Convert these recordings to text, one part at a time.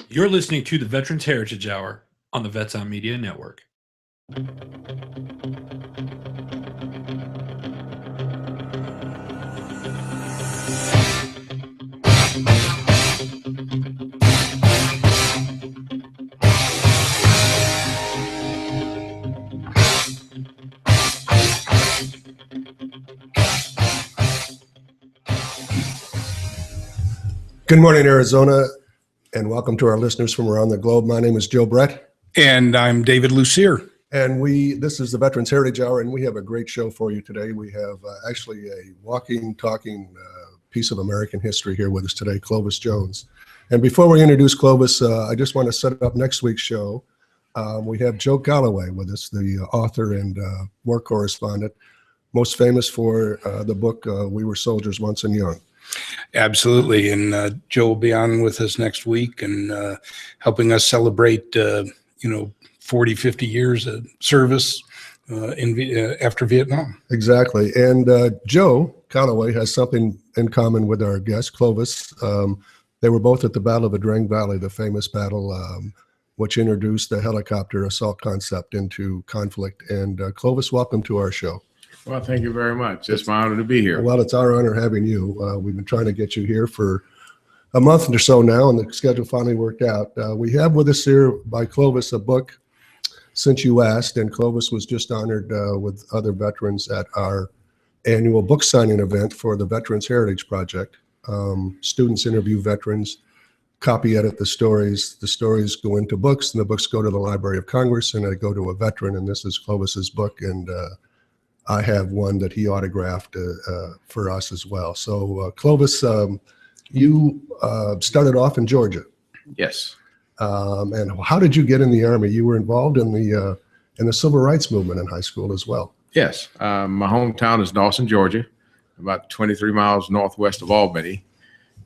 You're listening to the Veterans Heritage Hour on the Vets on Media Network. Good morning, Arizona, and welcome to our listeners from around the globe. My name is Joe Brett. And I'm David Lucier. And this is the Veterans Heritage Hour, and we have a great show for you today. We have actually a walking, talking piece of American history here with us today, Clovis Jones. And before we introduce Clovis, I just want to set up next week's show. We have Joe Galloway with us, the author and war correspondent, most famous for the book, We Were Soldiers Once and Young. Absolutely. And Joe will be on with us next week and helping us celebrate, 40, 50 years of service after Vietnam. Exactly. And Joe Calloway has something in common with our guest, Clovis. They were both at the Battle of the Drang Valley, the famous battle which introduced the helicopter assault concept into conflict. And Clovis, welcome to our show. Well, thank you very much. It's my honor to be here. Well, it's our honor having you. We've been trying to get you here for a month or so now, and the schedule finally worked out. We have with us here by Clovis a book, Since You Asked, and Clovis was just honored with other veterans at our annual book signing event for the Veterans Heritage Project. Students interview veterans, copy edit the stories go into books, and the books go to the Library of Congress, and they go to a veteran, and this is Clovis's book, and I have one that he autographed for us as well. So Clovis, you started off in Georgia. Yes. And how did you get in the Army? You were involved in the Civil Rights Movement in high school as well. Yes. My hometown is Dawson, Georgia, about 23 miles northwest of Albany.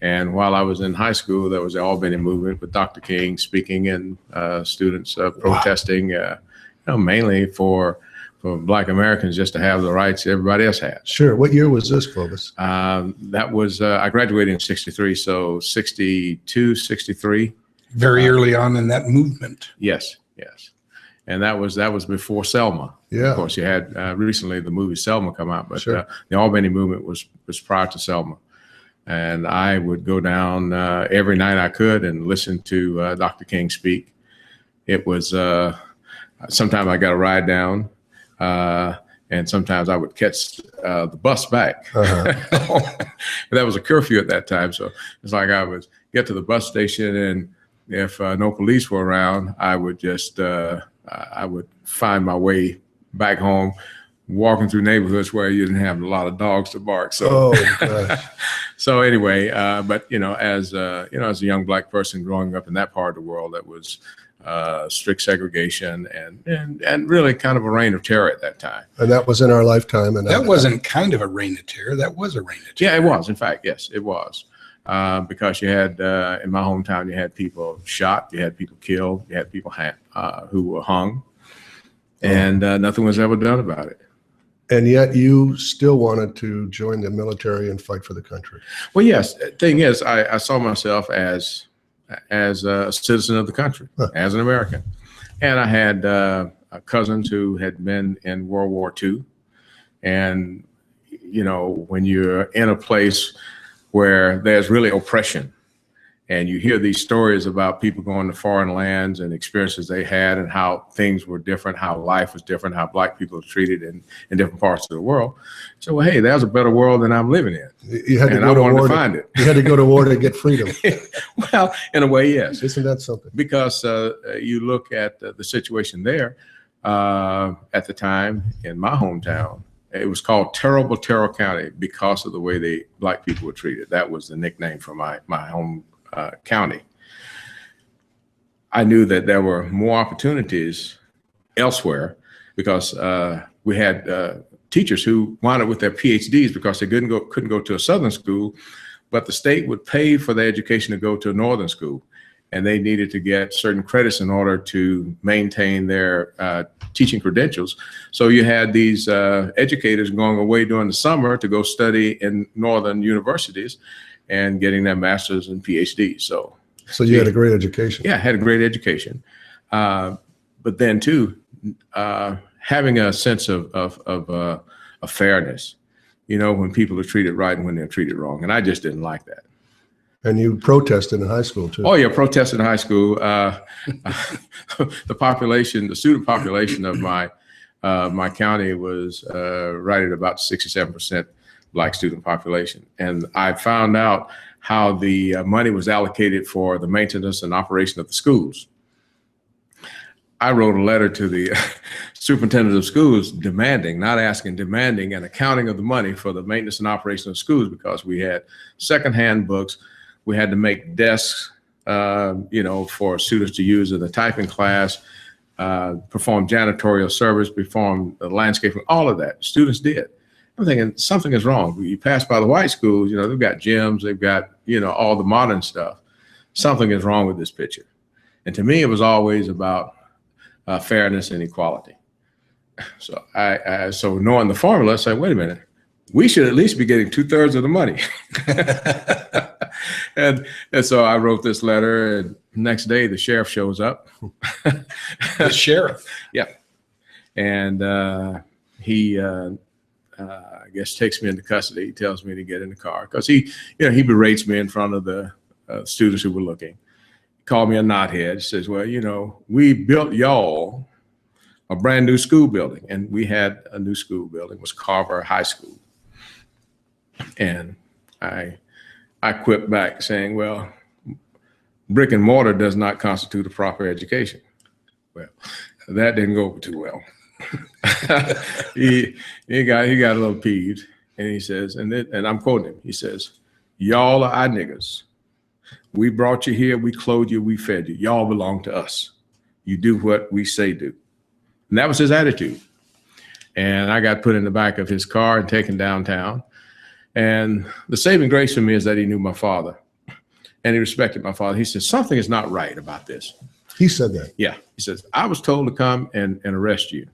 And while I was in high school, there was the Albany movement with Dr. King speaking and students protesting, mainly for Black Americans just to have the rights everybody else had. Sure. What year was this, Clovis? That was, I graduated in 63, so 62, 63. Very early on in that movement. Yes. And that was before Selma. Yeah. Of course, you had recently the movie Selma come out, but sure. The Albany movement was prior to Selma. And I would go down every night I could and listen to Dr. King speak. It was, sometimes I got a ride down. And sometimes I would catch the bus back. Uh-huh. But that was a curfew at that time. So it's like I would get to the bus station, and if no police were around, I would just, I would find my way back home, walking through neighborhoods where you didn't have a lot of dogs to bark. So, so anyway, but as a young Black person growing up in that part of the world, that was strict segregation and really kind of a reign of terror at that time. And that was in our lifetime. And that wasn't kind of a reign of terror. That was a reign of terror. Yeah, it was. In fact, yes, it was. Because you had, in my hometown, you had people shot, you had people killed, you had people who were hung, and nothing was ever done about it. And yet you still wanted to join the military and fight for the country. Well, yes. Thing is, I saw myself as a citizen of the country, as an American. And I had cousins who had been in World War II. And, when you're in a place where there's really oppression, and you hear these stories about people going to foreign lands and experiences they had and how things were different, how life was different, how Black people are treated in different parts of the world. So, well, hey, there's a better world than I'm living in. You had to go to war to find it. You had to go to war to get freedom. Well, in a way, yes. Isn't that something? Because you look at the situation there at the time in my hometown. It was called Terrible Terrell County because of the way the Black people were treated. That was the nickname for my home county. I knew that there were more opportunities elsewhere because we had teachers who wound up with their PhDs because they couldn't go to a Southern school, but the state would pay for their education to go to a Northern school. and they needed to get certain credits in order to maintain their teaching credentials. So you had these educators going away during the summer to go study in northern universities and getting their master's and PhDs. So you had a great education. Yeah, I had a great education. But then too, having a sense of fairness, you know, when people are treated right and when they're treated wrong. And I just didn't like that. And you protested in high school too. Oh yeah, protested in high school. The student population of my county was right at about 67% Black student population. And I found out how the money was allocated for the maintenance and operation of the schools. I wrote a letter to the superintendent of schools demanding, not asking, demanding an accounting of the money for the maintenance and operation of schools, because we had secondhand books. We had to make desks, you know, for students to use in the typing class, perform janitorial service, perform landscaping, all of that. Students did. I'm thinking something is wrong. You pass by the white schools, you know, they've got gyms, they've got, you know, all the modern stuff. Something is wrong with this picture. And to me, it was always about fairness and equality. So so knowing the formula, I said, wait a minute, we should at least be getting 2/3 of the money. and so I wrote this letter, and next day the sheriff shows up. The sheriff? Yeah. And he, I guess, takes me into custody. He tells me to get in the car because he berates me in front of the students who were looking. He called me a knothead. He says, well, you know, we built y'all a brand new school building. And we had a new school building. It was Carver High School. And I quipped back saying, well, brick and mortar does not constitute a proper education. Well, that didn't go over too well. he got a little peeved, and he says, and I'm quoting him, he says, y'all are our niggas. We brought you here, we clothed you, we fed you. Y'all belong to us. You do what we say do. And that was his attitude. And I got put in the back of his car and taken downtown. And the saving grace for me is that he knew my father and he respected my father. He said, something is not right about this. He said that? Yeah. He says, I was told to come and arrest you.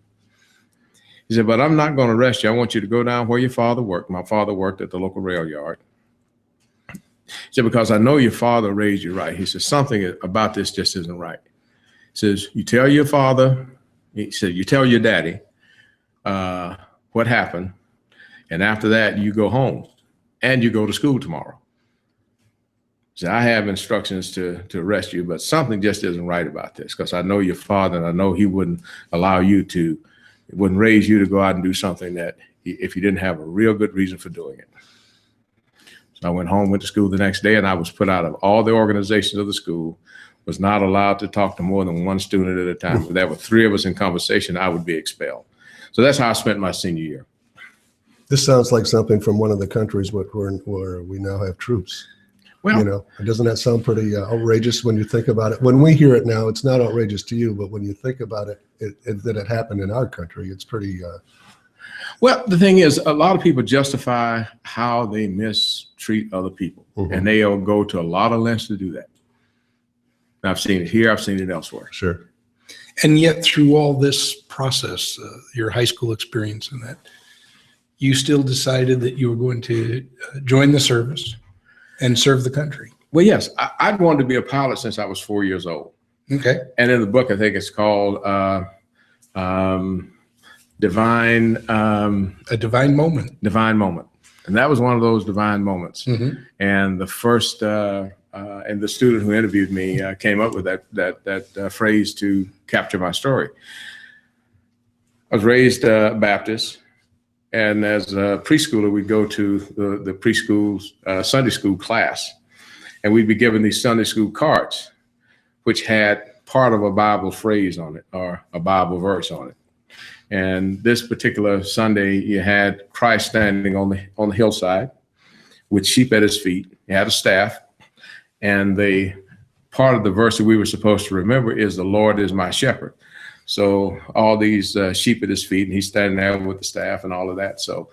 He said, but I'm not going to arrest you. I want you to go down where your father worked. My father worked at the local rail yard. He said, because I know your father raised you right. He says, something about this just isn't right. He says, you tell your father, he said, you tell your daddy what happened. And after that, you go home and you go to school tomorrow. So I have instructions to arrest you, but something just isn't right about this, because I know your father and I know he wouldn't allow you to, wouldn't raise you to go out and do something that if you didn't have a real good reason for doing it. So I went home, went to school the next day, and I was put out of all the organizations of the school, was not allowed to talk to more than one student at a time. If there were 3 of us in conversation, I would be expelled. So that's how I spent my senior year. This sounds like something from one of the countries where we now have troops. Well, you know, doesn't that sound pretty outrageous when you think about it? When we hear it now, it's not outrageous to you, but when you think about it, that it happened in our country, it's pretty. Well, the thing is, a lot of people justify how they mistreat other people, and they'll go to a lot of lengths to do that. And I've seen it here, I've seen it elsewhere. Sure. And yet, through all this process, your high school experience and that, you still decided that you were going to join the service and serve the country. Well, yes, I'd wanted to be a pilot since I was 4 years old. Okay. And in the book, I think it's called Divine. A Divine Moment. Divine Moment. And that was one of those divine moments. Mm-hmm. And the first, and the student who interviewed me came up with that phrase to capture my story. I was raised Baptist. And as a preschooler, we'd go to the preschool Sunday school class, and we'd be given these Sunday school cards, which had part of a Bible phrase on it or a Bible verse on it. And this particular Sunday, you had Christ standing on the hillside with sheep at his feet. He had a staff, and the part of the verse that we were supposed to remember is, "The Lord is my shepherd." So all these sheep at his feet, and he's standing there with the staff and all of that. So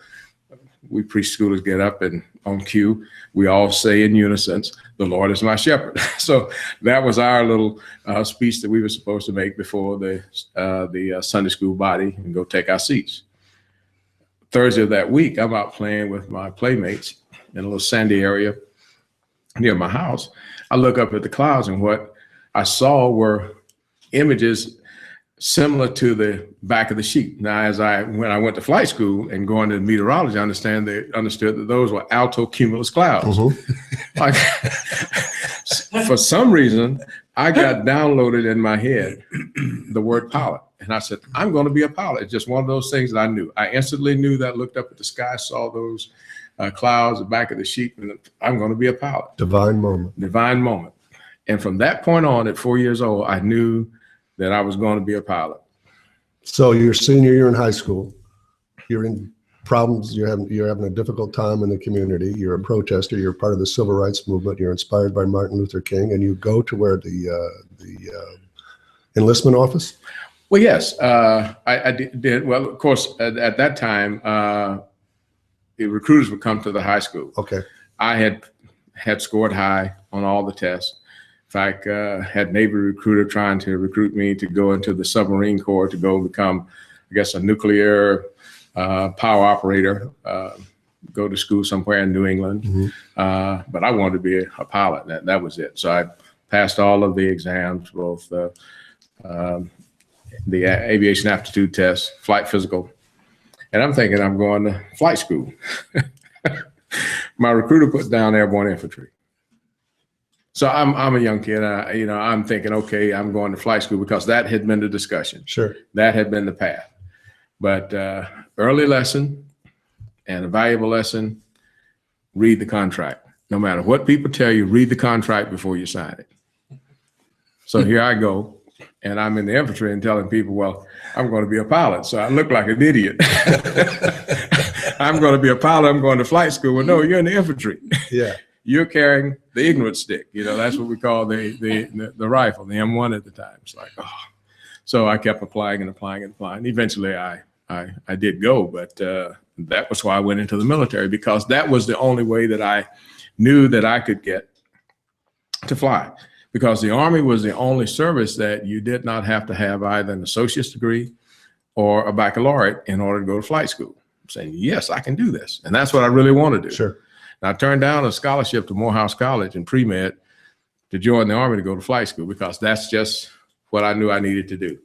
we preschoolers get up and on cue, we all say in unison, "The Lord is my shepherd." So that was our little speech that we were supposed to make before the Sunday school body and go take our seats. Thursday of that week, I'm out playing with my playmates in a little sandy area near my house. I look up at the clouds, and what I saw were images similar to the back of the sheet. Now, when I went to flight school and going to meteorology, I understood that those were alto cumulus clouds. Like, for some reason, I got downloaded in my head the word pilot. And I said, I'm going to be a pilot. It's just one of those things that I knew. I instantly knew that, looked up at the sky, saw those clouds, the back of the sheet, and I'm going to be a pilot. Divine moment. Divine moment. And from that point on, at 4 years old, I knew that I was going to be a pilot. So your senior year in high school, you're in problems, you're having a difficult time in the community, you're a protester, you're part of the civil rights movement, you're inspired by Martin Luther King, and you go to where the enlistment office? Well, yes, I did. Well, of course, at that time, the recruiters would come to the high school. Okay. I had scored high on all the tests. In fact, had Navy recruiter trying to recruit me to go into the submarine corps to go become, I guess, a nuclear power operator, go to school somewhere in New England. But I wanted to be a pilot. That was it. So I passed all of the exams, both the aviation aptitude test, flight physical. And I'm thinking I'm going to flight school. My recruiter put down Airborne Infantry. So I'm a young kid. I'm thinking, okay, I'm going to flight school because that had been the discussion. Sure. That had been the path. But early lesson and a valuable lesson, read the contract. No matter what people tell you, read the contract before you sign it. So here I go, and I'm in the infantry and telling people, well, I'm going to be a pilot. So I look like an idiot. I'm going to be a pilot. I'm going to flight school. Well, no, you're in the infantry. Yeah. You're carrying the ignorant stick. That's what we call the rifle, the M1 at the time. It's like, oh. So I kept applying and applying and applying. Eventually I did go, but that was why I went into the military, because that was the only way that I knew that I could get to fly. Because the Army was the only service that you did not have to have either an associate's degree or a baccalaureate in order to go to flight school. I'm saying, yes, I can do this. And that's what I really want to do. Sure. And I turned down a scholarship to Morehouse College in pre-med to join the Army to go to flight school, because that's just what I knew I needed to do.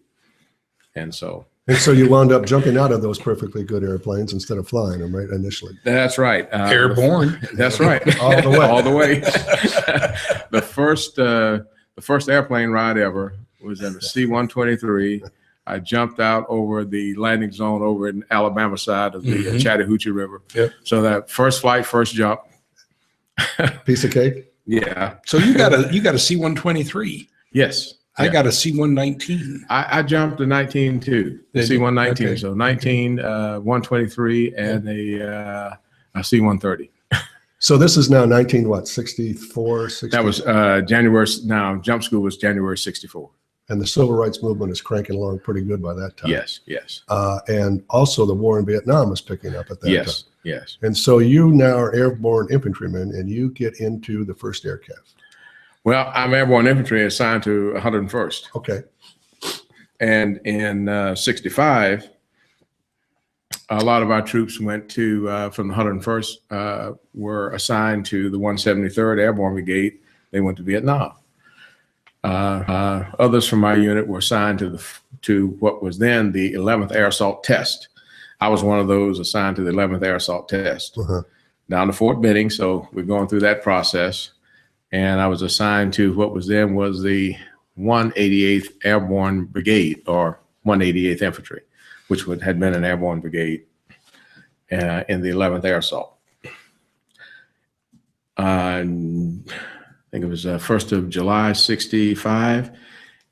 And so you wound up jumping out of those perfectly good airplanes instead of flying them, right, initially? That's right. Airborne. That's right. All the way. All the way. The first airplane ride ever was in a C-123. I jumped out over the landing zone over in Alabama side of the Chattahoochee River. Yep. So that first flight, first jump. Piece of cake? Yeah. So you got a C-123. Yes. I got a C-119. I jumped to 19 too, the C-119. Okay. So 19, 123, and a C-130. So this is now 64, 60? That was January. Now jump school was January 64. And the civil rights movement is cranking along pretty good by that time. Yes, yes. And also the war in Vietnam is picking up at that time. Yes. And so you now are Airborne Infantryman, and you get into the 1st Air Cav. Well, I'm Airborne Infantry assigned to 101st. Okay. And in 65, a lot of our troops went to, from the 101st, were assigned to the 173rd Airborne Brigade. They went to Vietnam. Others from my unit were assigned to what was then the 11th Air Assault Test. I was one of those assigned to the 11th Air Assault Test down to Fort Benning. So we're going through that process. And I was assigned to what was then was the 188th Airborne Brigade, or 188th Infantry, which had been an airborne brigade in the 11th Air Assault. I think it was 1st of July, 65.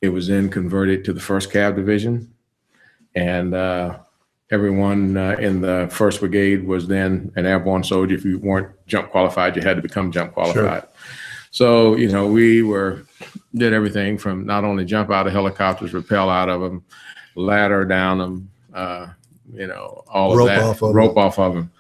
It was then converted to the 1st Cav Division. And everyone in the 1st Brigade was then an airborne soldier. If you weren't jump qualified, you had to become jump qualified. Sure. So, we did everything from not only jump out of helicopters, rappel out of them, ladder down them, all of that, rope off of them.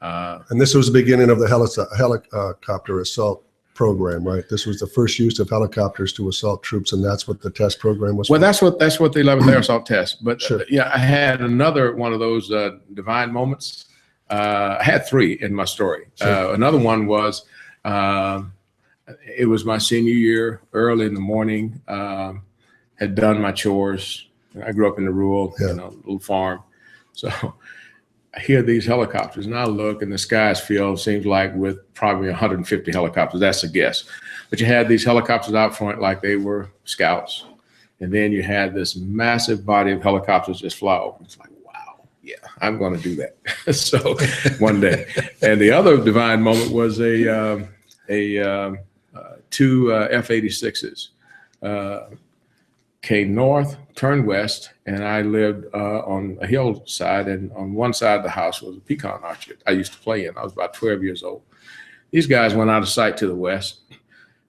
And this was the beginning of the helicopter assault program, right? This was the first use of helicopters to assault troops, and that's what the test program was. Well, that's what the 11th Air Assault Test. But Sure. yeah, I had another one of those divine moments. I had 3 in my story. Sure. Another one was it was my senior year, early in the morning. Had done my chores. I grew up in the rural, little farm, so I hear these helicopters, and I look, and the sky is filled, seems like, with probably 150 helicopters. That's a guess. But you had these helicopters out front like they were scouts. And then you had this massive body of helicopters just fly over. It's like, wow, yeah, I'm going to do that. So one day. And the other divine moment was two F-86s. Came north, turned west, and I lived on a hillside, and on one side of the house was a pecan orchard I used to play in. I was about 12 years old. These guys went out of sight to the west,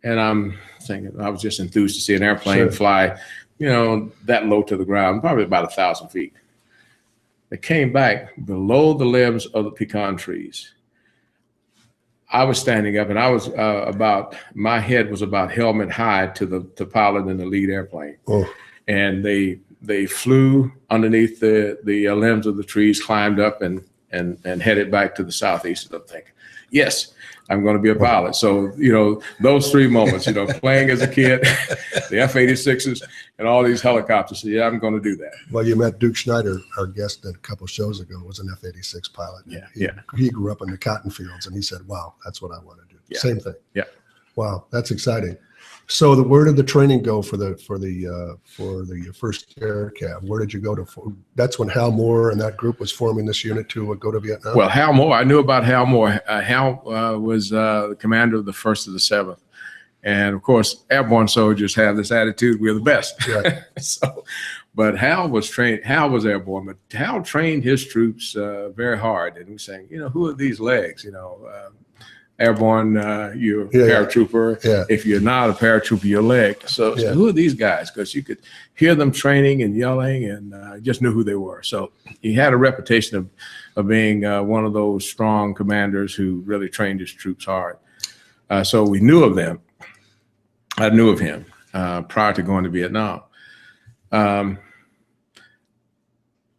and I'm thinking, I was just enthused to see an airplane fly, that low to the ground, probably about 1,000 feet. They came back below the limbs of the pecan trees. I was standing up, and I was my head was about helmet high to the pilot in the lead airplane. Oh. And they flew underneath the limbs of the trees, climbed up, and headed back to the southeast. And I'm thinking, yes, I'm going to be a pilot. So, those 3 moments, playing as a kid, the F-86s, and all these helicopters. So, yeah, I'm going to do that. Well, you met Duke Schneider, our guest a couple shows ago, was an F-86 pilot. Yeah. He grew up in the cotton fields, and he said, wow, that's what I want to do. Yeah. Same thing. Yeah. Wow, that's exciting. So where did the training go for the first Air Cav? Where did you go to? That's when Hal Moore and that group was forming this unit to go to Vietnam. Well, Hal Moore, I knew about Hal Moore. Hal was the commander of the 1st of the 7th, and of course, airborne soldiers have this attitude: we're the best. Right. But Hal was trained. Hal was airborne, but Hal trained his troops very hard, and he was saying, who are these legs? Airborne, you're a paratrooper. Yeah. If you're not a paratrooper, you're leg. So who are these guys? Because you could hear them training and yelling, and just knew who they were. So he had a reputation of being one of those strong commanders who really trained his troops hard. So we knew of them. I knew of him prior to going to Vietnam.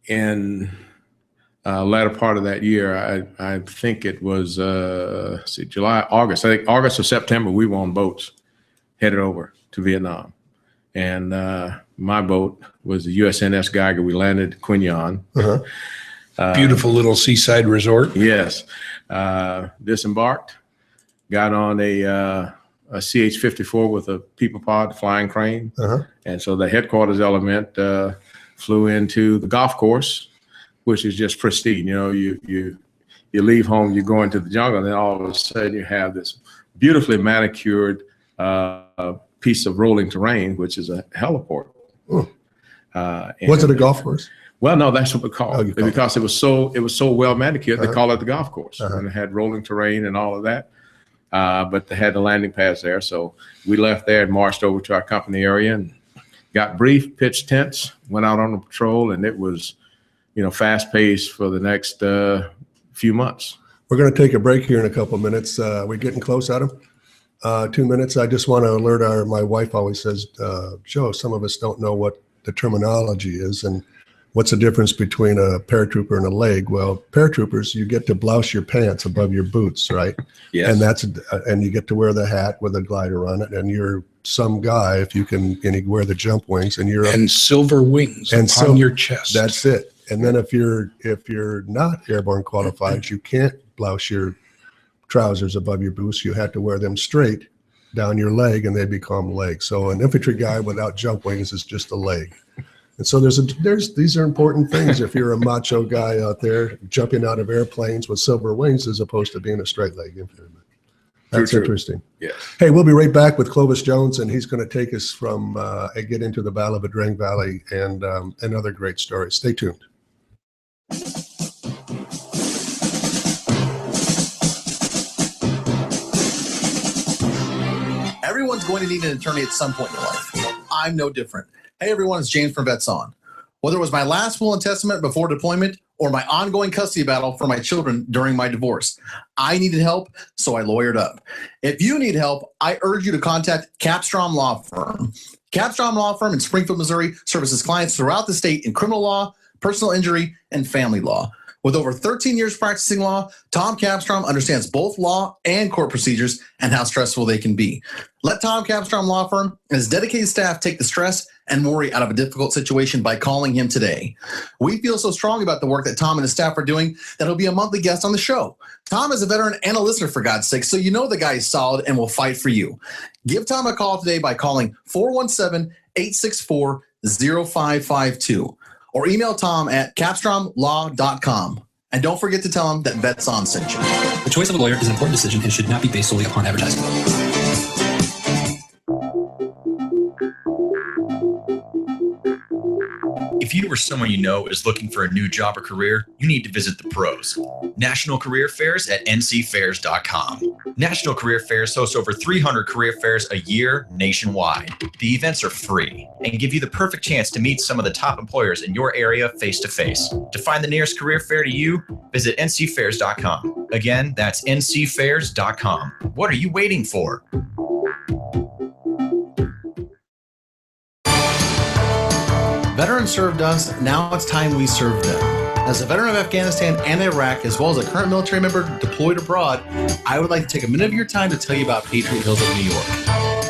In latter part of that year, I think it was August. I think August or September, we were on boats headed over to Vietnam. And my boat was the USNS Geiger. We landed at Quy Nhon. Beautiful little seaside resort. Yes. Disembarked, got on a CH-54 with a people pod flying crane. And so the headquarters element flew into the golf course, which is just pristine. You leave home, you go into the jungle, and then all of a sudden you have this beautifully manicured piece of rolling terrain, which is a heliport. Was it a golf course? Well, no, that's what we call it, because it was so well manicured. They call it the golf course, and it had rolling terrain and all of that. But they had the landing pads there, so we left there and marched over to our company area and got briefed, pitched tents, went out on a patrol, and it was, fast paced for the next few months. We're going to take a break here in a couple of minutes. We're getting close, Adam. 2 minutes. I just want to alert my wife always says, Joe, some of us don't know what the terminology is and what's the difference between a paratrooper and a leg. Well, paratroopers, you get to blouse your pants above your boots, right? Yes. And you get to wear the hat with a glider on it, and you're some guy if you can wear the jump wings, and silver wings on your chest. That's it. And then if you're not airborne qualified, you can't blouse your trousers above your boots. You have to wear them straight down your leg, and they become legs. So an infantry guy without jump wings is just a leg. And so these are important things if you're a macho guy out there jumping out of airplanes with silver wings as opposed to being a straight leg infantryman. That's interesting. Yes. Hey, we'll be right back with Clovis Jones, and he's going to take us from get into the Battle of the Drang Valley and other great stories. Stay tuned. Everyone's going to need an attorney at some point in their life. I'm no different. Hey everyone, it's James from Vets On. Whether it was my last will and testament before deployment or my ongoing custody battle for my children during my divorce. I needed help, so I lawyered up. If you need help, I urge you to contact Capstrom Law Firm. Capstrom Law Firm in Springfield, Missouri services clients throughout the state in criminal law, personal injury, and family law. With over 13 years practicing law, Tom Capstrom understands both law and court procedures and how stressful they can be. Let Tom Capstrom Law Firm and his dedicated staff take the stress and worry out of a difficult situation by calling him today. We feel so strong about the work that Tom and his staff are doing that he'll be a monthly guest on the show. Tom is a veteran and a listener, for God's sake, so you know the guy is solid and will fight for you. Give Tom a call today by calling 417-864-0552 or email Tom at capstromlaw.com. And don't forget to tell him that Vets On sent you. The choice of a lawyer is an important decision and should not be based solely upon advertising. If you or someone you know is looking for a new job or career, you need to visit the pros. National Career Fairs at ncfairs.com. National Career Fairs hosts over 300 career fairs a year nationwide. The events are free and give you the perfect chance to meet some of the top employers in your area face to face. To find the nearest career fair to you, visit ncfairs.com. Again, that's ncfairs.com. What are you waiting for? Veterans served us, now it's time we serve them. As a veteran of Afghanistan and Iraq, as well as a current military member deployed abroad, I would like to take a minute of your time to tell you about Patriot Hills of New York.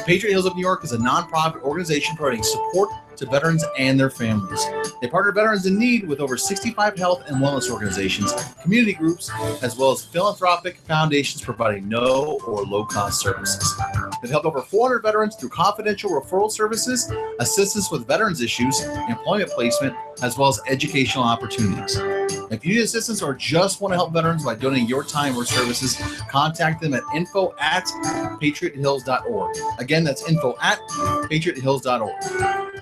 Patriot Hills of New York is a nonprofit organization providing support to veterans and their families. They partner veterans in need with over 65 health and wellness organizations, community groups, as well as philanthropic foundations providing no or low-cost services. They've helped over 400 veterans through confidential referral services, assistance with veterans issues, employment placement, as well as educational opportunities. If you need assistance or just want to help veterans by donating your time or services, contact them at info@patriothills.org. Again, that's info@patriothills.org.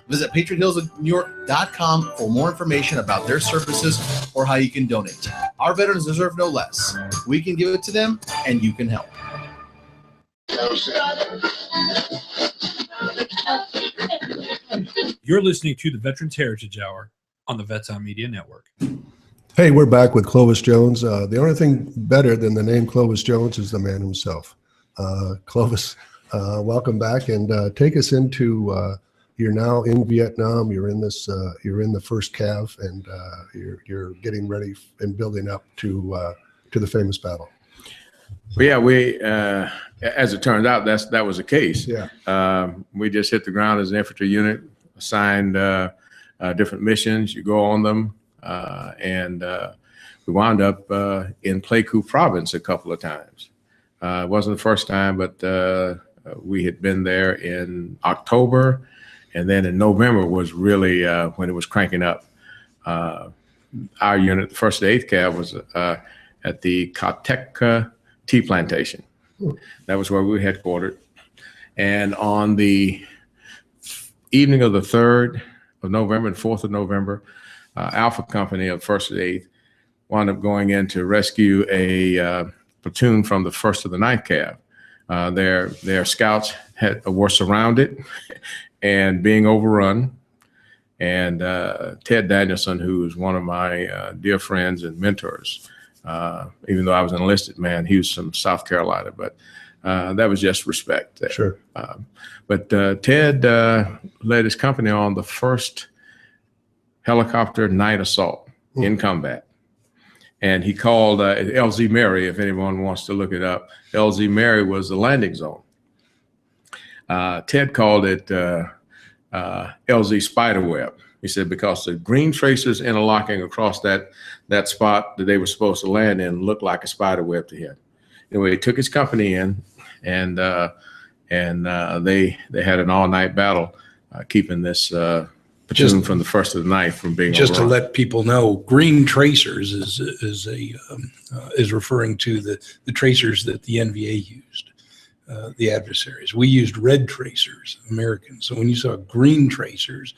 Visit patriothillsnewyork.com for more information about their services or how you can donate. Our veterans deserve no less. We can give it to them, and you can help. You're listening to the Veterans Heritage Hour on the Vets On Media Network. Hey, we're back with Clovis Jones. The only thing better than the name Clovis Jones is the man himself. Clovis, welcome back, and take us into. You're now in Vietnam. You're in this. You're in the first Cav, and you're getting ready and building up to the famous battle. Well, yeah, we as it turns out, that was the case. Yeah. We just hit the ground as an infantry unit, assigned different missions. You go on them, and we wound up in Pleiku province a couple of times. It wasn't the first time, but we had been there in October, and then in November was really when it was cranking up. Our unit, the 1st to 8th Cav, was at the Katekka tea plantation. That was where we were headquartered. And on the evening of the 3rd of November and 4th of November, Alpha Company of 1st to 8th wound up going in to rescue a platoon from the 1st to the 9th Cav. Their scouts were surrounded and being overrun. And Ted Danielson, who is one of my dear friends and mentors, even though I was an enlisted man, he was from South Carolina, but that was just respect there. Sure. But Ted led his company on the first helicopter night assault in combat. And he called LZ Mary, if anyone wants to look it up. LZ Mary was the landing zone. Ted called it LZ Spiderweb. He said because the green tracers interlocking across that spot that they were supposed to land in looked like a spider web to him. Anyway, he took his company in, and they had an all-night battle keeping this platoon from the 1st to the 9th from being Just overrun. to let people know, green tracers is referring to the tracers that the NVA used, the adversaries. We used red tracers, Americans. So when you saw green tracers,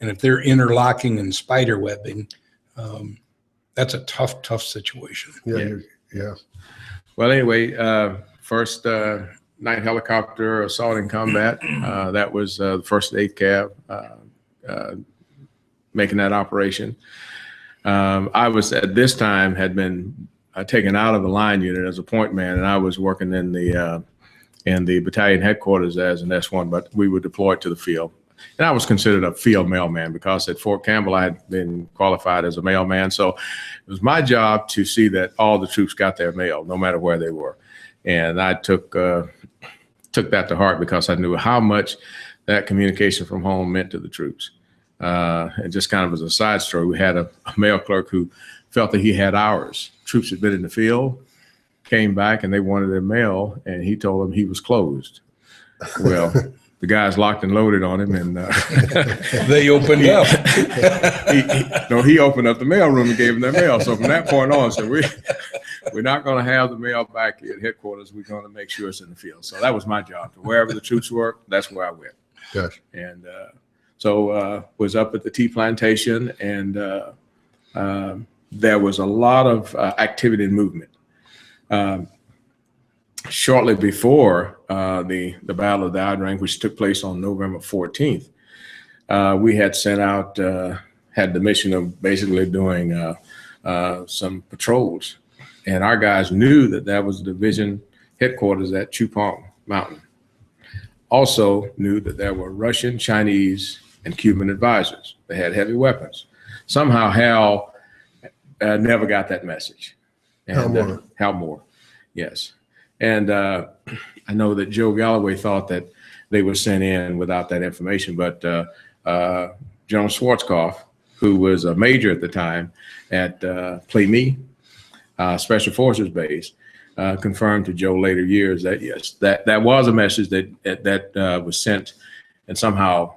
and if they're interlocking and spider webbing, that's a tough situation. Yeah. Well, anyway, first night helicopter assault in combat. That was the 1st to 8th Cav making that operation. I was at this time had been taken out of the line unit as a point man, and I was working in the battalion headquarters as an S1, but we were deployed to the field. And I was considered a field mailman because at Fort Campbell I had been qualified as a mailman. So it was my job to see that all the troops got their mail, no matter where they were. And I took that to heart because I knew how much that communication from home meant to the troops. And just kind of as a side story, we had a mail clerk who felt that he had hours. Troops had been in the field, came back, and they wanted their mail, and he told them he was closed. Well, the guys locked and loaded on him, and they opened up. He opened up the mail room and gave them their mail. So from that point on, so we're not going to have the mail back at headquarters. We're going to make sure it's in the field. So that was my job. Wherever the troops were, that's where I went. Gosh. And so was up at the tea plantation, and there was a lot of activity and movement. Shortly before the Battle of the Drang, which took place on November 14th, we had sent out, had the mission of basically doing some patrols. And our guys knew that that was the division headquarters at Chupong Mountain. Also knew that there were Russian, Chinese, and Cuban advisors. They had heavy weapons. Somehow Hal never got that message. And, Hal Moore, yes. And I know that Joe Galloway thought that they were sent in without that information, but General Schwarzkopf, who was a major at the time at Plymouth Special Forces Base, confirmed to Joe later years that yes, that was a message that was sent, and somehow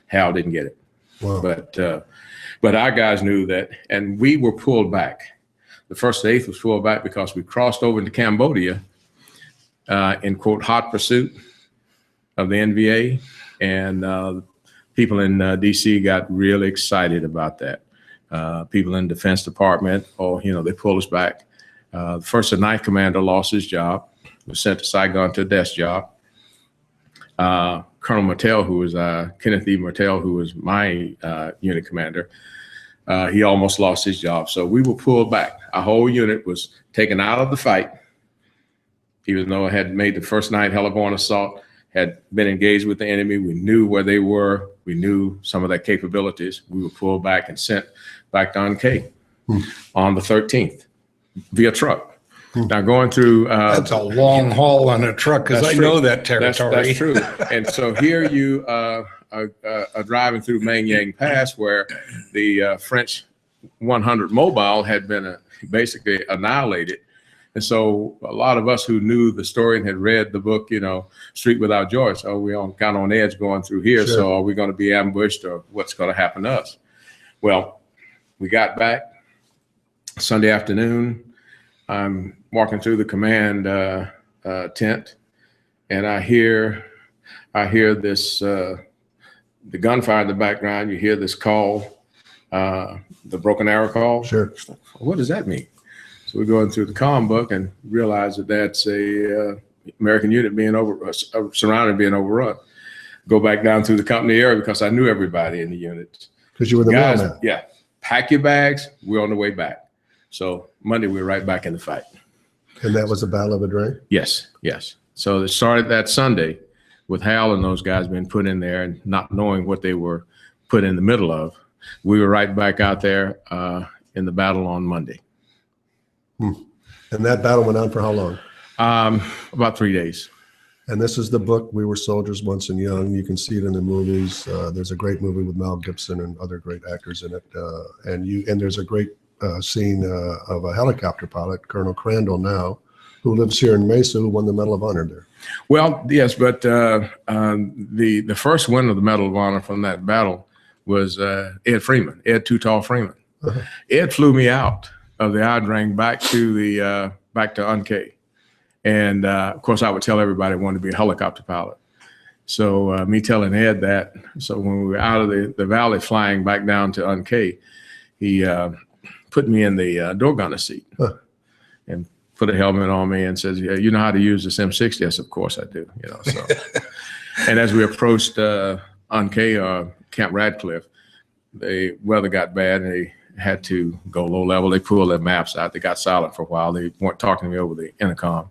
Hal didn't get it. Wow. But our guys knew that, and we were pulled back. The 1st and 8th was pulled back because we crossed over into Cambodia in, quote, hot pursuit of the NVA. And people in D.C. got really excited about that. People in the Defense Department, they pulled us back. The 1st and 9th Commander lost his job, was sent to Saigon to a desk job. Colonel Martell, who was Kenneth E. Martell, who was my unit commander, he almost lost his job. So we were pulled back. Our whole unit was taken out of the fight, even though it had made the first night heliborne assault, had been engaged with the enemy. We knew where they were. We knew some of their capabilities. We were pulled back and sent back to Unkay on the 13th via truck. Now going through that's a long haul on a truck, because I know that territory. That's true. And so here you are driving through Mang Yang Pass, where the French 100 Mobile had been basically annihilated. And so a lot of us who knew the story and had read the book, Street Without Joy, so we're kind of on edge going through here. Sure. So are we going to be ambushed, or what's going to happen to us? Well, we got back Sunday afternoon. I'm walking through the command tent, and I hear this, the gunfire in the background. You hear this call, the broken arrow call. Sure. What does that mean? So we're going through the comm book and realize that that's a American unit being surrounded, being overrun. Go back down through the company area because I knew everybody in the unit. Because you were the guys, mailman. yeah. Pack your bags. We're on the way back. So Monday, we were right back in the fight. And that was the Battle of the Drang? Yes, yes. So it started that Sunday with Hal and those guys being put in there and not knowing what they were put in the middle of. We were right back out there in the battle on Monday. And that battle went on for how long? About 3 days. And this is the book, We Were Soldiers Once and Young. You can see it in the movies. There's a great movie with Mel Gibson and other great actors in it. And there's a great scene of a helicopter pilot, Colonel Crandall now, who lives here in Mesa, who won the Medal of Honor there. Well, yes, but the first win of the Medal of Honor from that battle was Ed Freeman, Ed Too Tall Freeman. Uh-huh. Ed flew me out of the Drang back to Unkay. And of course, I would tell everybody I wanted to be a helicopter pilot. So me telling Ed that, so when we were out of the valley flying back down to Unkay, he put me in the door gunner seat and put a helmet on me and says, "Yeah, you know how to use this M60?" Yes, of course I do. So. And as we approached Unkay, Camp Radcliffe, the weather got bad and they had to go low level. They pulled their maps out. They got silent for a while. They weren't talking to me over the intercom.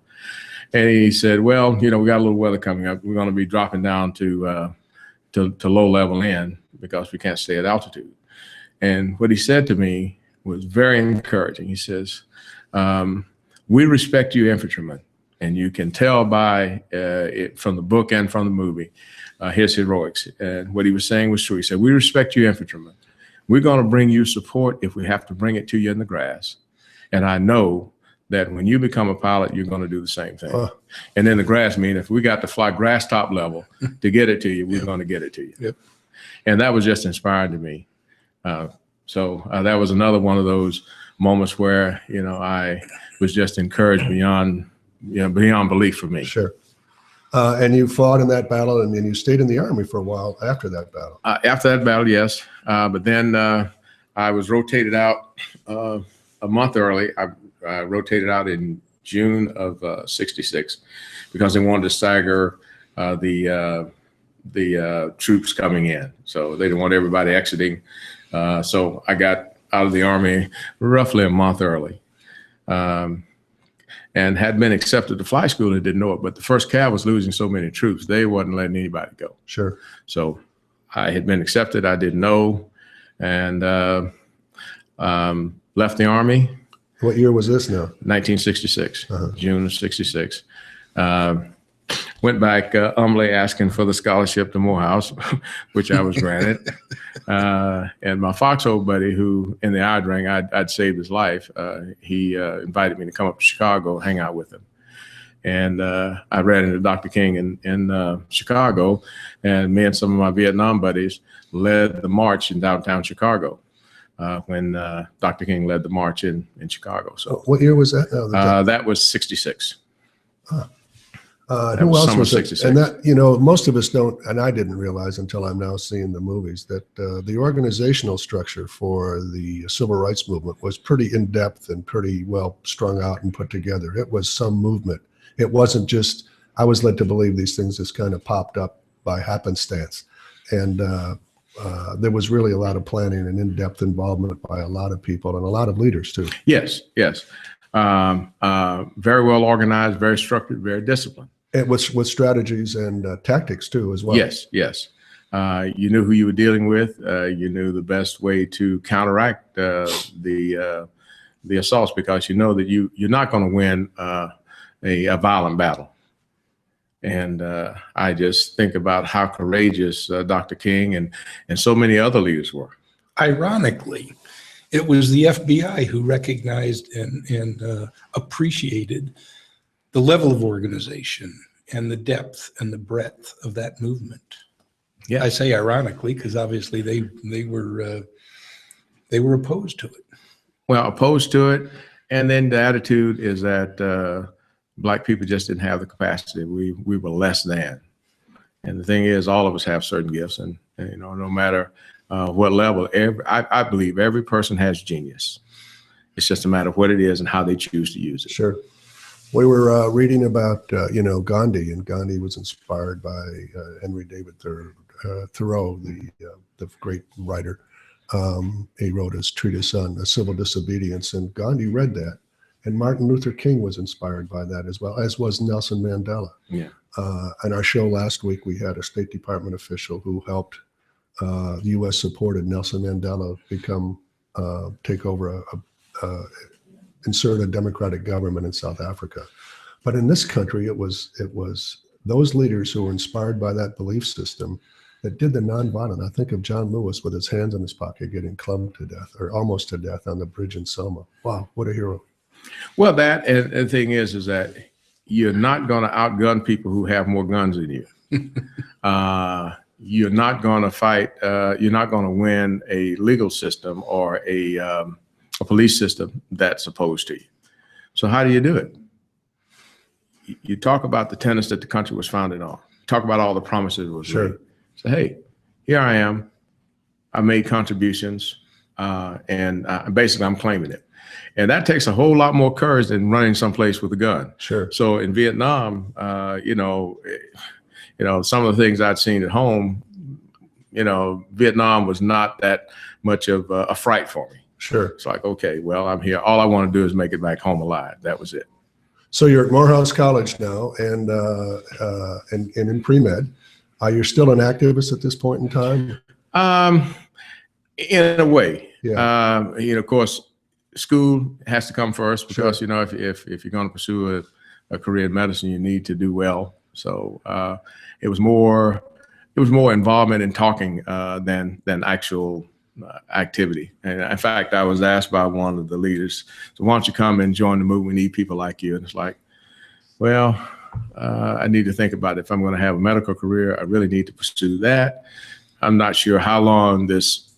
And he said, well, we got a little weather coming up. We're going to be dropping down to low level in because we can't stay at altitude. And what he said to me was very encouraging. He says, we respect you infantrymen, and you can tell by it from the book and from the movie, his heroics. And what he was saying was true. He said, we respect you infantrymen. We're going to bring you support if we have to bring it to you in the grass. And I know that when you become a pilot, you're going to do the same thing. And then the grass mean if we got to fly grass top level to get it to you, we're going to get it to you. Yep. And that was just inspiring to me. So that was another one of those moments where, I was just encouraged beyond belief for me. Sure. And you fought in that battle, and then you stayed in the Army for a while after that battle. After that battle, yes. But then I was rotated out a month early. I rotated out in June of '66 because they wanted to stagger the troops coming in. So they didn't want everybody exiting. So I got out of the Army roughly a month early. And had been accepted to fly school and didn't know it. But the first Cav was losing so many troops, they wasn't letting anybody go. Sure. So I had been accepted. I didn't know, and left the Army. What year was this now? 1966, June of '66. Went back humbly asking for the scholarship to Morehouse, which I was granted. And my foxhole buddy, who in the Drang, I'd saved his life, he invited me to come up to Chicago, hang out with him. And I ran into Dr. King in Chicago, and me and some of my Vietnam buddies led the march in downtown Chicago when Dr. King led the march in Chicago. So what year was that? That was '66. Who else was it? 66. And that, most of us don't, and I didn't realize until I'm now seeing the movies, that the organizational structure for the civil rights movement was pretty in-depth and pretty well strung out and put together. It was some movement. It wasn't just, I was led to believe these things just kind of popped up by happenstance. And there was really a lot of planning and in-depth involvement by a lot of people and a lot of leaders too. Yes. Very well organized, very structured, very disciplined. And with strategies and tactics too, as well. Yes. You knew who you were dealing with. You knew the best way to counteract the assaults, because you know that you're not going to win a violent battle. And I just think about how courageous Dr. King and so many other leaders were. Ironically, it was the FBI who recognized and appreciated the level of organization and the depth and the breadth of that movement. Yeah, I say ironically because obviously they were opposed to it. Well, opposed to it, and then the attitude is that Black people just didn't have the capacity. We were less than. And the thing is, all of us have certain gifts, and no matter what level, I believe every person has genius. It's just a matter of what it is and how they choose to use it. Sure. We were reading about, Gandhi, and Gandhi was inspired by Henry David Thoreau, the great writer. He wrote his treatise on civil disobedience, and Gandhi read that. And Martin Luther King was inspired by that as well, as was Nelson Mandela. Yeah. On our show last week, we had a State Department official who helped the U.S. supported Nelson Mandela take over insert a democratic government in South Africa. But in this country, it was those leaders who were inspired by that belief system that did the nonviolent. I think of John Lewis with his hands in his pocket getting clubbed to death or almost to death on the bridge in Selma. Wow, what a hero. Well, that, and the thing is that you're not going to outgun people who have more guns than you. You're not going to fight. You're not going to win a legal system or a police system that's opposed to you. So how do you do it? You talk about the tenets that the country was founded on. Talk about all the promises it was made. So, hey, here I am. I made contributions, and basically I'm claiming it. And that takes a whole lot more courage than running someplace with a gun. Sure. So in Vietnam, some of the things I'd seen at home, Vietnam was not that much of a fright for me. Sure. It's like, okay, well, I'm here. All I want to do is make it back home alive. That was it. So you're at Morehouse College now, and in pre-med. You're still an activist at this point in time? In a way. Yeah. Of course, school has to come first because, if you're going to pursue a career in medicine, you need to do well. So it was more involvement in talking than actual activity. And in fact, I was asked by one of the leaders, so why don't you come and join the movement? We need people like you. And it's like, well, I need to think about it. If I'm going to have a medical career, I really need to pursue that. I'm not sure how long this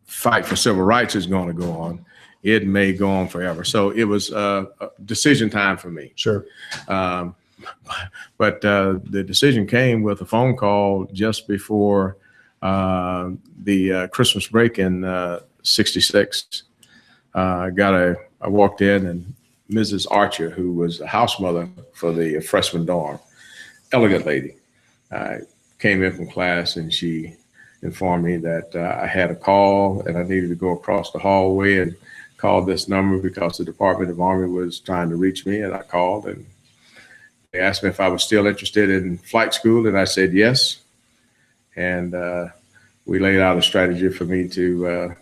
fight for civil rights is going to go on. It may go on forever. So it was a decision time for me. Sure. But the decision came with a phone call just before the Christmas break in '66. I walked in, and Mrs. Archer, who was the house mother for the freshman dorm, elegant lady, came in from class, and she informed me that I had a call and I needed to go across the hallway and call this number because the Department of Army was trying to reach me. And I called, and they asked me if I was still interested in flight school, and I said yes. And we laid out a strategy for me to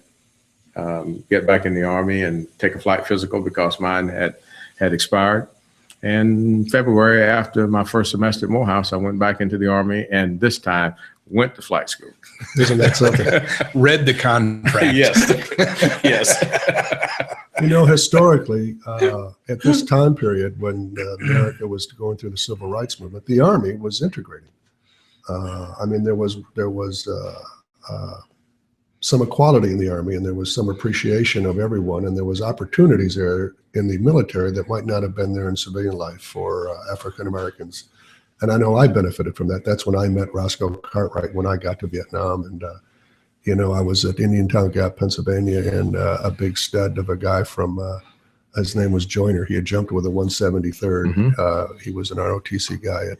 get back in the Army and take a flight physical because mine had expired. And in February, after my first semester at Morehouse, I went back into the Army, and this time went to flight school. Isn't that something? Read the contract. Yes. Yes. Historically, at this time period when America was going through the civil rights movement, the Army was integrating. There was some equality in the Army, and there was some appreciation of everyone, and there was opportunities there in the military that might not have been there in civilian life for African Americans. And I know I benefited from that. That's when I met Roscoe Cartwright when I got to Vietnam. And, I was at Indiantown Gap, Pennsylvania, and a big stud of a guy from, his name was Joyner. He had jumped with a 173rd. Mm-hmm. He was an ROTC guy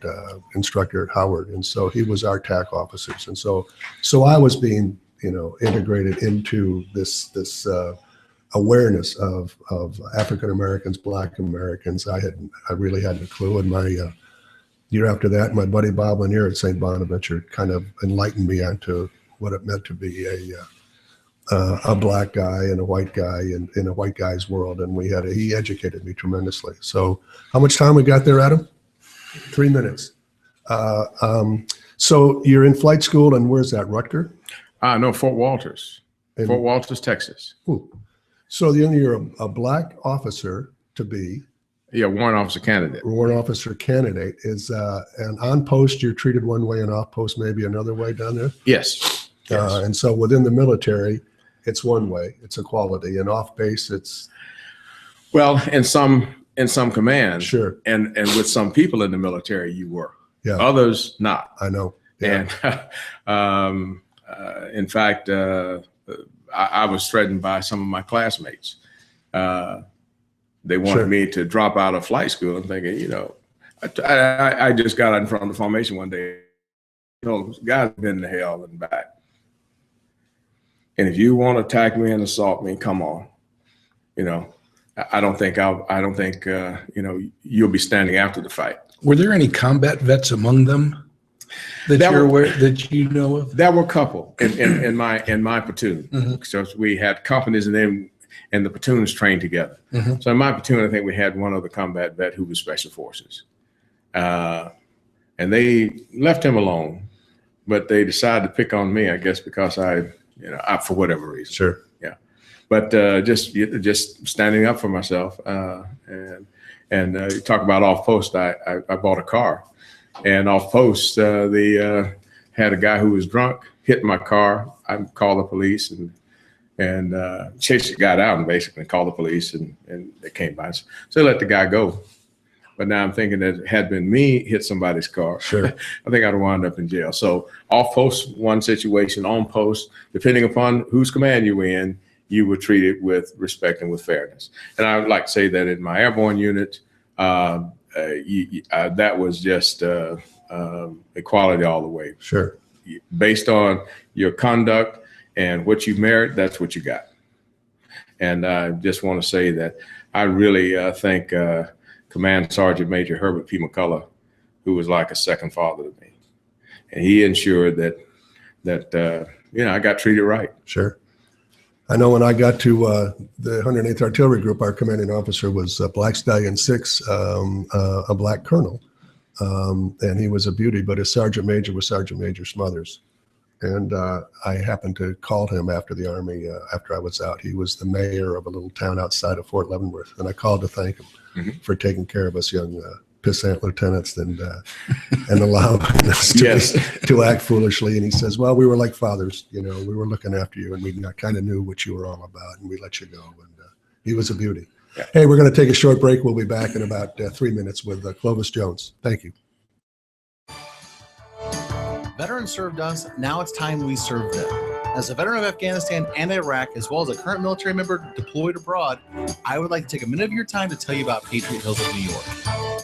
instructor at Howard. And so he was our TAC officers. And so I was being, integrated into this awareness of African Americans, Black Americans. I really hadn't a clue. And my year after that, my buddy Bob Lanier at St. Bonaventure kind of enlightened me onto what it meant to be a Black guy and a white guy in a white guy's world. And he educated me tremendously. So how much time we got there, Adam? 3 minutes. So you're in flight school, and where's that, Rutger? No, Fort Walters. Fort Walters, Texas. Ooh. So then you're a Black officer to be. Yeah, warrant officer candidate. Warrant officer candidate is, and on post you're treated one way, and off post maybe another way down there. Yes. And so within the military, it's one way, it's equality, and off base it's. Well, in some commands, sure, and with some people in the military, you were. Yeah. Others not. I know. Yeah. And in fact, I was threatened by some of my classmates. They wanted me to drop out of flight school. I'm thinking, I just got out in front of the formation one day. Guys have been to hell and back. And if you want to attack me and assault me, come on. I don't think you'll be standing after the fight. Were there any combat vets among them that you're aware that you know of? There were a couple in my platoon. Mm-hmm. So we had companies, and the platoons trained together. Mm-hmm. So in my platoon, I think we had one other combat vet who was special forces, and they left him alone, but they decided to pick on me, I guess, because I for whatever reason. Sure. Yeah. But just standing up for myself, and you talk about off post. I bought a car, and off post they had a guy who was drunk hit my car. I called the police and chased the guy out and basically called the police, and they came by. So they let the guy go. But now I'm thinking that had been me hit somebody's car, sure, I think I'd have wound up in jail. So off post, one situation; on post, depending upon whose command you were in, you were treated with respect and with fairness. And I would like to say that in my airborne unit, that was just equality all the way. Sure. Based on your conduct and what you merit, that's what you got. And I just want to say that I really thank Command Sergeant Major Herbert P. McCullough, who was like a second father to me. And he ensured that I got treated right. Sure. I know when I got to the 108th Artillery Group, our commanding officer was Black Stallion 6, a black colonel. And he was a beauty, but his sergeant major was Sergeant Major Smothers. And I happened to call him after the Army, after I was out. He was the mayor of a little town outside of Fort Leavenworth. And I called to thank him for taking care of us young pissant lieutenants and allowing us to act foolishly. And he says, well, we were like fathers, we were looking after you, and we kind of knew what you were all about, and we let you go. And he was a beauty. Yeah. Hey, we're going to take a short break. We'll be back in about 3 minutes with Clovis Jones. Thank you. Veterans served us. Now it's time we serve them. As a veteran of Afghanistan and Iraq, as well as a current military member deployed abroad, I would like to take a minute of your time to tell you about Patriot Hills of New York.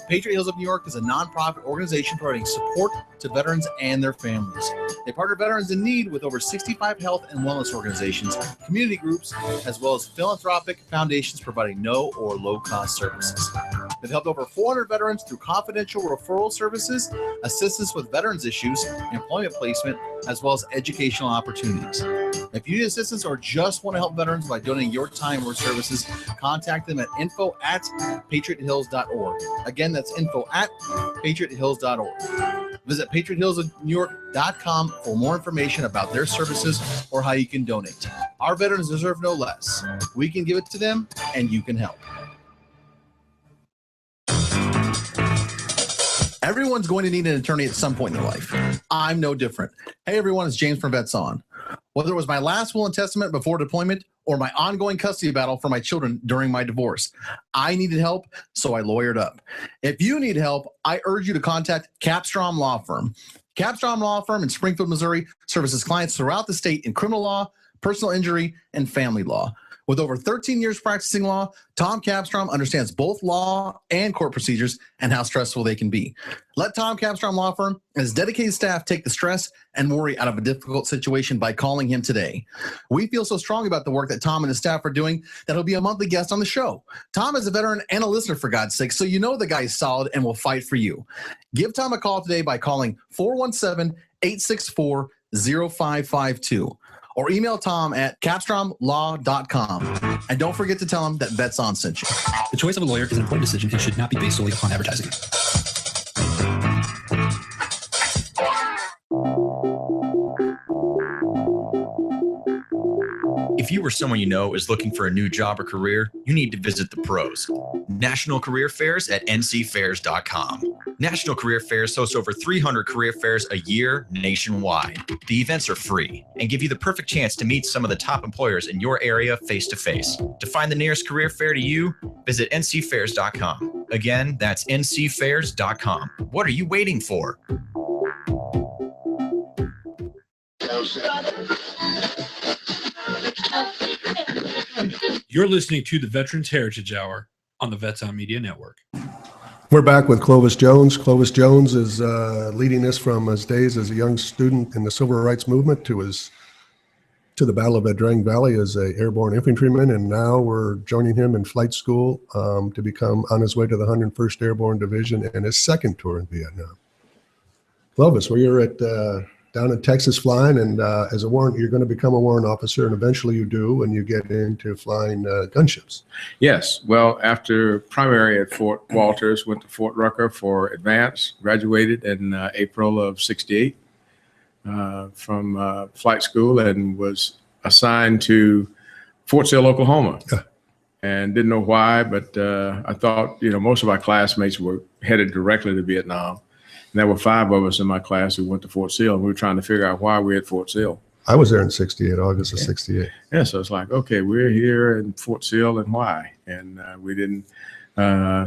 Patriot Hills of New York is a nonprofit organization providing support to veterans and their families. They partner veterans in need with over 65 health and wellness organizations, community groups, as well as philanthropic foundations providing no or low-cost services. They've helped over 400 veterans through confidential referral services, assistance with veterans issues, employment placement, as well as educational opportunities. If you need assistance or just want to help veterans by donating your time or services, contact them at info@patriothills.org. Again, that's info@patriothills.org. Visit patriothillsofnewyork.com for more information about their services or how you can donate. Our veterans deserve no less. We can give it to them, and you can help. Everyone's going to need an attorney at some point in their life. I'm no different. Hey, everyone, it's James from Vets On. Whether it was my last will and testament before deployment or my ongoing custody battle for my children during my divorce, I needed help, so I lawyered up. If you need help, I urge you to contact Capstrom Law Firm. Capstrom Law Firm in Springfield, Missouri services clients throughout the state in criminal law, personal injury, and family law. With over 13 years practicing law, Tom Capstrom understands both law and court procedures and how stressful they can be. Let Tom Capstrom Law Firm and his dedicated staff take the stress and worry out of a difficult situation by calling him today. We feel so strong about the work that Tom and his staff are doing that he'll be a monthly guest on the show. Tom is a veteran and a listener, for God's sake, so you know the guy is solid and will fight for you. Give Tom a call today by calling 417-864-0552. Or email Tom at capstromlaw.com. And don't forget to tell him that Vets On sent you. The choice of a lawyer is an important decision and should not be based solely upon advertising. If you or someone you know is looking for a new job or career, you need to visit the pros. National Career Fairs at ncfairs.com. National Career Fairs hosts over 300 career fairs a year nationwide. The events are free and give you the perfect chance to meet some of the top employers in your area face-to-face. To find the nearest career fair to you, visit ncfairs.com. Again, that's ncfairs.com. What are you waiting for? You're listening to the Veterans Heritage Hour on the Vets On Media Network. We're back with Clovis Jones. Clovis Jones is leading us from his days as a young student in the Civil Rights Movement to the Battle of the Drang Valley as an Airborne Infantryman, and now we're joining him in flight school to become on his way to the 101st Airborne Division and his second tour in Vietnam. Clovis, well, you're at down in Texas flying, and as a warrant, you're going to become a warrant officer, and eventually you do, and you get into flying gunships. Yes. Well, after primary at Fort Walters, went to Fort Rucker for advance, graduated in April of '68 from flight school, and was assigned to Fort Sill, Oklahoma. And didn't know why, but I thought, most of my classmates were headed directly to Vietnam. And there were 5 of us in my class who went to Fort Sill, and we were trying to figure out why we were at Fort Sill. I was there in '68, August of '68. Yeah, so it's like, okay, we're here in Fort Sill, and why? And we didn't.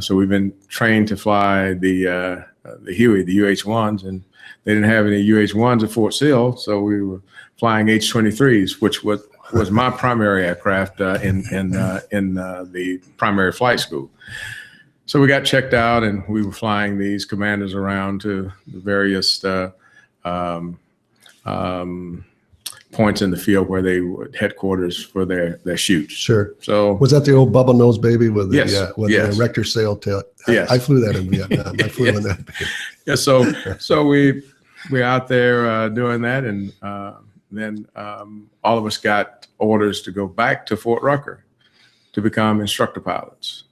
So we've been trained to fly the Huey, the UH-1s, and they didn't have any UH-1s at Fort Sill, so we were flying H-23s, which was my primary aircraft in the primary flight school. So we got checked out, and we were flying these commanders around to the various points in the field where they would headquarters for their shoots. Sure. So Was that the old bubble nose baby with the, Yes, with yes. the erector sail tail? Yes. I flew that in Vietnam. I flew in that. yeah, so we're out there doing that, and then all of us got orders to go back to Fort Rucker to become instructor pilots.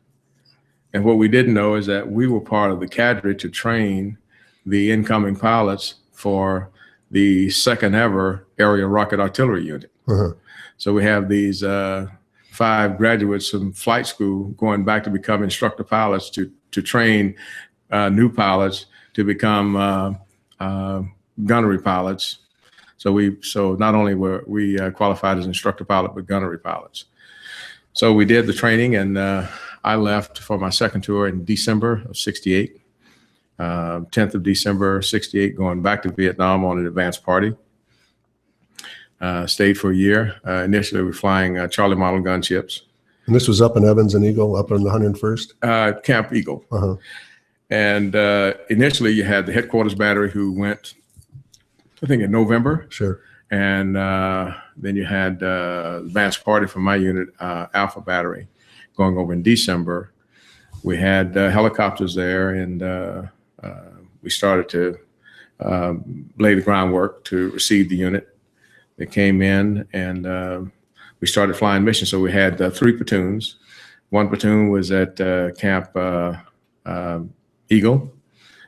And what we didn't know is that we were part of the cadre to train the incoming pilots for the second ever Aerial Rocket Artillery Unit. Uh-huh. So we have these 5 graduates from flight school going back to become instructor pilots to train new pilots to become gunnery pilots. So not only were we qualified as instructor pilot, but gunnery pilots. So we did the training, and I left for my second tour in December of '68. 10th of December, '68, going back to Vietnam on an advanced party. Stayed for a year. Initially, we were flying Charlie model gunships. And this was up in Evans and Eagle, up in the 101st? Camp Eagle. Uh-huh. And initially, you had the headquarters battery who went, I think, in November. Sure. And then you had advanced party from my unit, Alpha Battery, going over in December. We had helicopters there, and we started to lay the groundwork to receive the unit. They came in, and we started flying missions. So we had 3 platoons. One platoon was at Camp Eagle.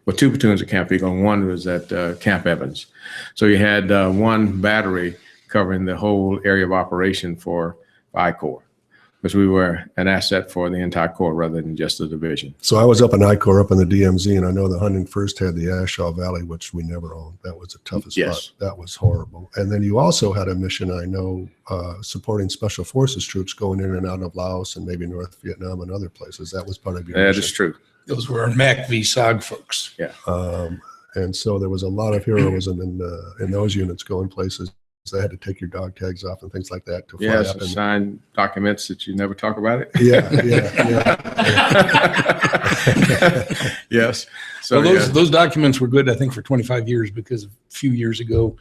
Well, 2 platoons at Camp Eagle, and 1 was at Camp Evans. So you had 1 battery covering the whole area of operation for I Corps, because we were an asset for the entire Corps rather than just the division. So I was up in I Corps up in the DMZ, and I know the 101st had the Ashaw Valley, which we never owned. That was the toughest Yes. spot. That was horrible. And then you also had a mission, I know, supporting Special Forces troops going in and out of Laos and maybe North Vietnam and other places. That was part of your That mission. is true. Those were our Mac v. SOG folks. And so there was a lot of heroism in those units going places. They had to take your dog tags off and things like that to fly Yes, up. And, sign documents that you never talk about it. yeah. Yes. So Well, those documents were good, I think, for 25 years, because a few years ago,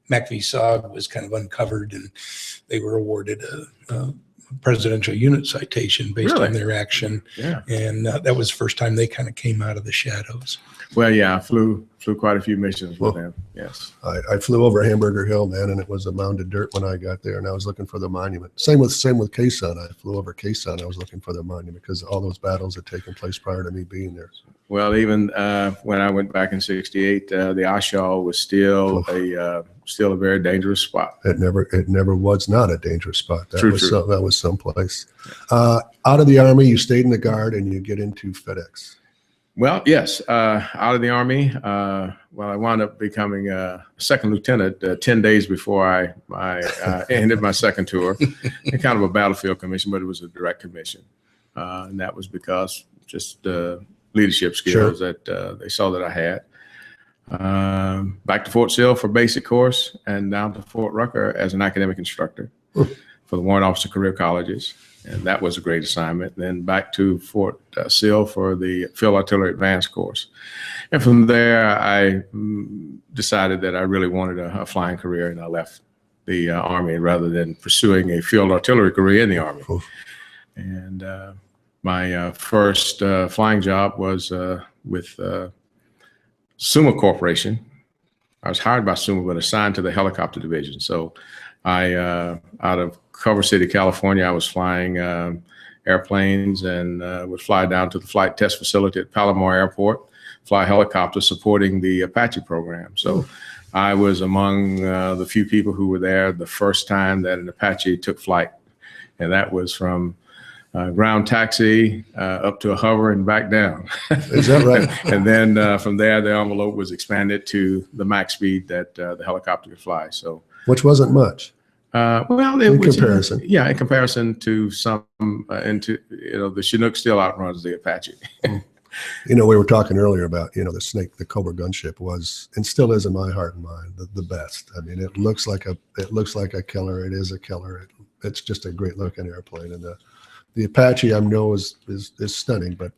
Mac v. SOG was kind of uncovered, and they were awarded a presidential unit citation based Really? on their action. Yeah. And that was the first time they kind of came out of the shadows. Well, yeah, I flew quite a few missions with them. Yes. I flew over Hamburger Hill, man, and it was a mound of dirt when I got there, and I was looking for the monument. Same with Quezon. I flew over Quezon. I was looking for the monument because all those battles had taken place prior to me being there. Well, even when I went back in ษ68, the Ashaw was still a very dangerous spot. It never was not a dangerous spot. That True, was true. that was someplace. Out of the Army, you stayed in the Guard, and you get into FedEx. Well, yes, out of the Army. I wound up becoming a second lieutenant 10 days before I ended my second tour. And kind of a battlefield commission, but it was a direct commission. And that was because just leadership skills that they saw that I had. Back to Fort Sill for basic course, and down to Fort Rucker as an academic instructor for the Warrant Officer Career Colleges. And that was a great assignment. Then back to Fort Sill for the Field Artillery Advanced course. And from there, I decided that I really wanted a flying career, and I left the Army rather than pursuing a field artillery career in the Army. And my first flying job was with Suma Corporation. I was hired by Suma, but assigned to the helicopter division. So I, out of Culver City, California, I was flying airplanes and would fly down to the flight test facility at Palomar Airport, fly helicopters supporting the Apache program. So I was among the few people who were there the first time that an Apache took flight. And that was from ground taxi up to a hover and back down. Is that right? And then from there, the envelope was expanded to the max speed that the helicopter could fly. So, Which wasn't much. in comparison. Yeah, in comparison to some, the Chinook still outruns the Apache. We were talking earlier about, the Snake, the Cobra gunship was, and still is in my heart and mind, the best. I mean, it looks like a killer. It is a killer. It's just a great looking airplane. And the Apache, I know, is stunning, but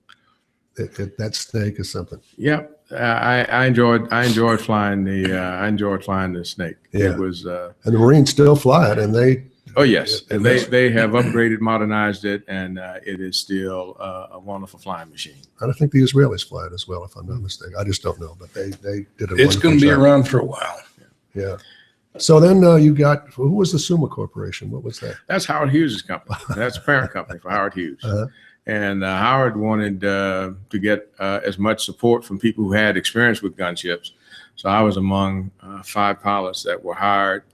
that snake is something. Yeah, I enjoyed flying the Snake. Yeah. It was And the Marines still fly it, and they. Oh yes, and they have upgraded, modernized it, and it is still a wonderful flying machine. And I think the Israelis fly it as well, if I'm not mistaken. I just don't know, but they did it. It's going to be around for a while. Yeah. So then you got, who was the Summa Corporation? What was that? That's Howard Hughes' company. That's the parent company for Howard Hughes. Uh-huh. And Howard wanted to get as much support from people who had experience with gunships. So I was among 5 pilots that were hired,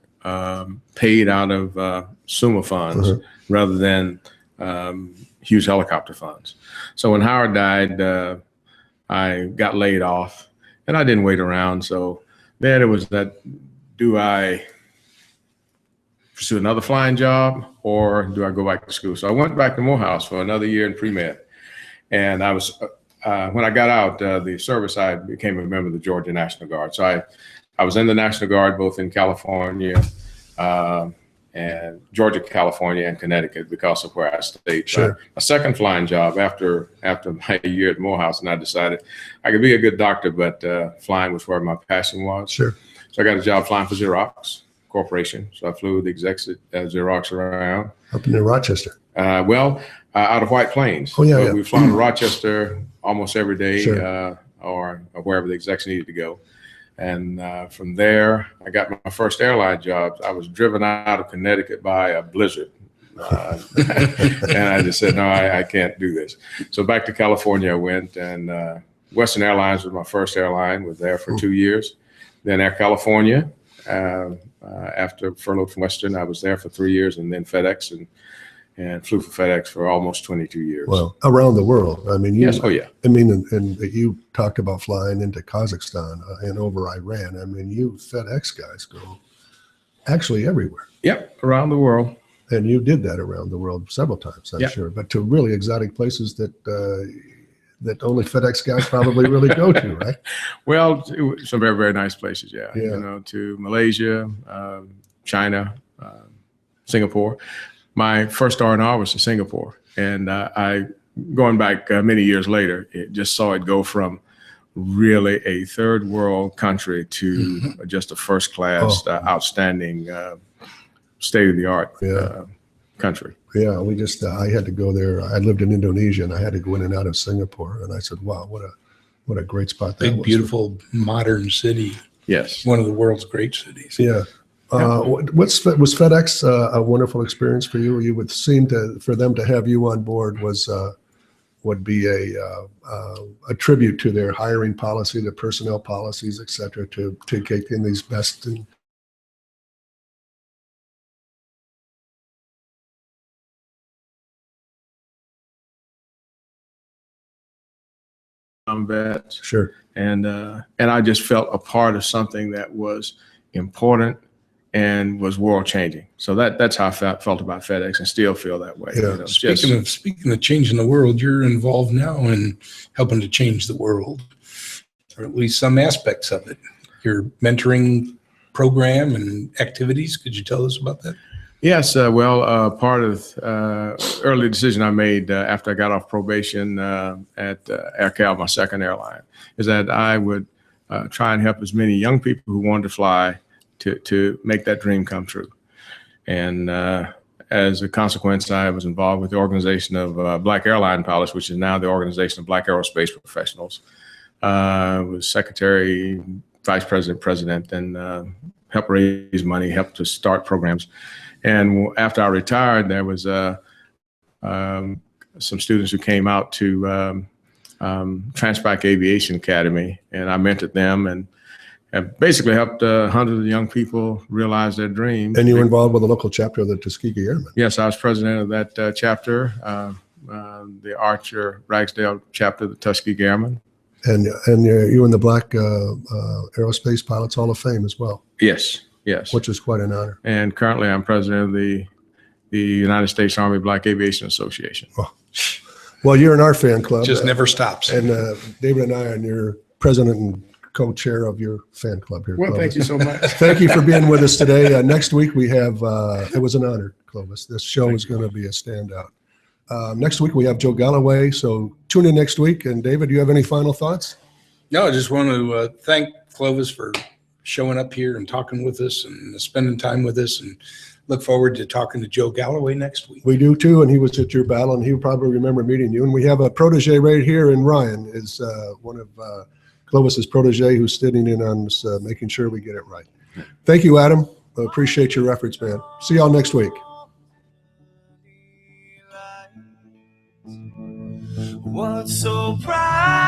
paid out of Summa funds rather than Hughes helicopter funds. So when Howard died, I got laid off, and I didn't wait around. So then it was that, do I pursue another flying job, or do I go back to school? So I went back to Morehouse for another year in pre-med. And I was, when I got out the service, I became a member of the Georgia National Guard. So I was in the National Guard, both in California and Georgia, California, and Connecticut because of where I stayed. Sure. A second flying job after my year at Morehouse, and I decided I could be a good doctor, but flying was where my passion was. Sure. So I got a job flying for Xerox Corporation. So I flew the execs at Xerox around. Up in Rochester. Out of White Plains. Oh, yeah, yeah. We flew to Rochester almost every day, Sure. or wherever the execs needed to go. And from there, I got my first airline job. I was driven out of Connecticut by a blizzard. And I just said, no, I can't do this. So back to California I went, and Western Airlines was my first airline, was there for 2 years. Then Air California, after furloughed from Western, I was there for 3 years, and then FedEx, and flew for FedEx for almost 22 years. Well, around the world. I mean, yes. Oh, yeah. I mean, and you talked about flying into Kazakhstan and over Iran. I mean, you FedEx guys go actually everywhere. Yep, around the world. And you did that around the world several times, I'm sure. But to really exotic places that only FedEx guys probably really go to, right? Well, some very, very nice places, yeah. Yeah. You know, to Malaysia, China, Singapore. My first R&R was to Singapore, and I, going back many years later, just saw it go from really a third world country to just a first class, outstanding, state of the art country. Yeah, I had to go there. I lived in Indonesia, and I had to go in and out of Singapore, and I said, wow, what a great spot that was. Big, beautiful, modern city. Yes. One of the world's great cities. Yeah. Was FedEx a wonderful experience for you? You would seem for them to have you on board would be a tribute to their hiring policy, their personnel policies, et cetera, to take in these best and vets. Sure. And I just felt a part of something that was important and was world changing. So that's how I felt about FedEx, and still feel that way. Yeah. You know, Speaking of changing the world, you're involved now in helping to change the world, or at least some aspects of it. Your mentoring program and activities. Could you tell us about that? Yes, part of early decision I made after I got off probation at AirCal, my second airline, is that I would try and help as many young people who wanted to fly to make that dream come true. And as a consequence, I was involved with the organization of Black Airline Pilots, which is now the Organization of Black Aerospace Professionals. Was secretary, vice president, president, and helped raise money, helped to start programs. And after I retired, there was some students who came out to Transpac Aviation Academy, and I mentored them and basically helped hundreds of young people realize their dream. And you were involved with the local chapter of the Tuskegee Airmen. Yes, I was president of that chapter, the Archer Ragsdale chapter of the Tuskegee Airmen. And you in the Black Aerospace Pilots Hall of Fame as well. Yes. Yes. Which is quite an honor. And currently I'm president of the United States Army Black Aviation Association. Oh. Well, you're in our fan club. Just never stops. And David and I are your president and co-chair of your fan club here. Well, Clovis. thank you so much. Thank you for being with us today. Next week we have, it was an honor, Clovis. This show is going to be a standout. Next week we have Joe Galloway, so tune in next week. And David, do you have any final thoughts? No, I just want to thank Clovis for showing up here and talking with us and spending time with us, and look forward to talking to Joe Galloway next week. We do too, and he was at your battle, and he'll probably remember meeting you. And we have a protege right here, and Ryan is one of Clovis's protege who's sitting in on us, making sure we get it right. Thank you, Adam. I appreciate your efforts, man. See y'all next week. What's so proud?